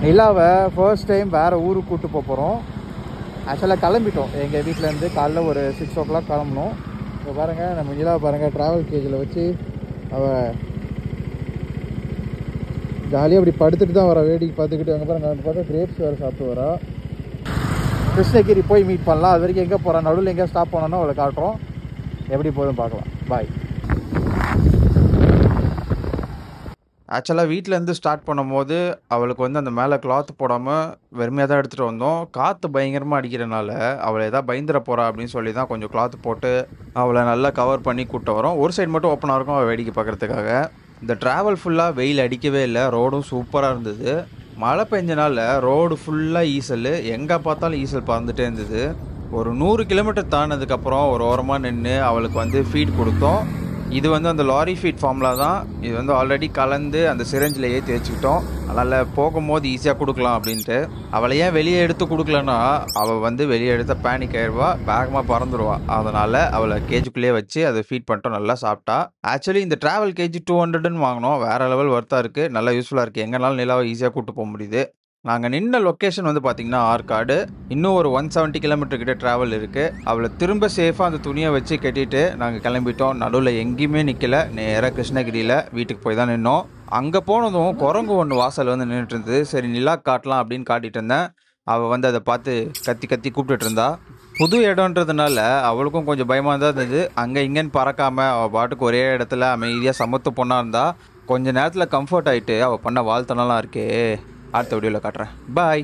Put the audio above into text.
நிலாவை first time வேறு ஊருக்கு கூப்பிட்டு போகிறோம். ஆக்சுவலாக கிளம்பிட்டோம் எங்கள் வீட்டிலேருந்து. காலைல ஒரு 6 o'clock கிளம்பணும். இப்போ பாருங்கள், நம்ம நிலாவை பாருங்கள், ட்ராவல் கேஜில் வச்சு அவள் ஜாலியாக அப்படி படுத்துட்டு தான் வரா, வேடிக்கை பார்த்துக்கிட்டு. அங்கே பாருங்கள், அங்கே பார்த்தா கிரேப்ஸ் வேறு சாப்பிட்டு வரா. கிருஷ்ணகிரி போய் மீட் பண்ணலாம். அது வரைக்கும் எங்கே போகிறா, நடுவில் எங்கே ஸ்டாப் பண்ணோன்னா அவளை காட்டுறோம். எப்படி போதும் பார்க்கலாம். பாய். ஆக்சுவலாக வீட்டிலேருந்து ஸ்டார்ட் பண்ணும்போது அவளுக்கு வந்து அந்த மேலே கிளாத் போடாமல் வெறுமையாக தான் எடுத்துகிட்டு வந்தோம். காற்று பயங்கரமாக அடிக்கிறனால அவளை எதாவது பயந்துட போகிறா அப்படின்னு சொல்லி தான் கொஞ்சம் கிளாத் போட்டு அவளை நல்லா கவர் பண்ணி கூப்பிட்டு வரோம். ஒரு சைடு மட்டும் ஓப்பனாக இருக்கும் அவள் வேடிக்கை பார்க்குறதுக்காக. இந்த ட்ராவல் ஃபுல்லாக வெயில் அடிக்கவே இல்லை, ரோடும் சூப்பராக இருந்தது. மழை பெஞ்சனால ரோடு ஃபுல்லாக ஈசல், எங்கே பார்த்தாலும் ஈசல் பறந்துகிட்டே இருந்தது. ஒரு 100 கிலோமீட்டர் தாண்டினதுக்கப்புறம் ஒரு ஓரமாக நின்று அவளுக்கு வந்து ஃபீட் கொடுத்தோம். இது வந்து அந்த லாரி ஃபீட் ஃபார்முலா தான். இது வந்து ஆல்ரெடி கலந்து அந்த சிரஞ்சில் ஏற்றி வச்சுக்கிட்டோம். அதனால் போகும்போது ஈஸியாக கொடுக்கலாம் அப்படின்ட்டு. அவளை ஏன் வெளியே எடுத்து கொடுக்கலன்னா, அவள் வந்து வெளியே எடுத்த பேனிக் ஆயிடுவா, வேகமாக பறந்துடுவா. அதனால் அவளை கேஜுக்குள்ளேயே வச்சு அதை ஃபீட் பண்ணிட்டோம். நல்லா சாப்பிட்டா. ஆக்சுவலி இந்த ட்ராவல் கேஜி 200ன்னு வாங்கினோம். வேறு லெவல் ஒர்த்தாக இருக்குது, நல்லா யூஸ்ஃபுல்லாக இருக்குது. எங்கேனாலும் நிலாவை ஈஸியாக கூப்பிட்டு போக முடியுது. நாங்கள் நின்ன லொக்கேஷன் வந்து பார்த்திங்கன்னா ஆற்காடு. இன்னும் ஒரு 170 கிலோமீட்டர் கிட்ட ட்ராவல் இருக்குது. அவளை திரும்ப சேஃபாக அந்த துணியை வச்சு கட்டிட்டு நாங்கள் கிளம்பிட்டோம். நடுவில் எங்கேயுமே நிற்கல, நேராக கிருஷ்ணகிரியில் வீட்டுக்கு போய் தான் நின்னோம். அங்கே போனதும் குரங்கு ஒன்று வாசல் வந்து நின்றுட்டு இருந்தது. சரி நிலா காட்டலாம் அப்படின்னு காட்டிகிட்டு இருந்தேன். அவள் வந்து அதை பார்த்து கத்தி கத்தி கூப்பிட்டுட்டு இருந்தா. புது இடம்ன்றதுனால அவளுக்கும் கொஞ்சம் பயமாக தான் இருந்தது. அங்கே இங்கேன்னு பறக்காமல் அவள் பாட்டுக்கு ஒரே இடத்துல அமைதியாக சமத்து பொண்ணாக இருந்தா. கொஞ்சம் நேரத்தில் கம்ஃபர்ட் ஆகிட்டு அவள் பண்ண வாழ்த்தனெல்லாம் இருக்கே. அடுத்த வீடியோவில் காட்டுறேன். பாய்.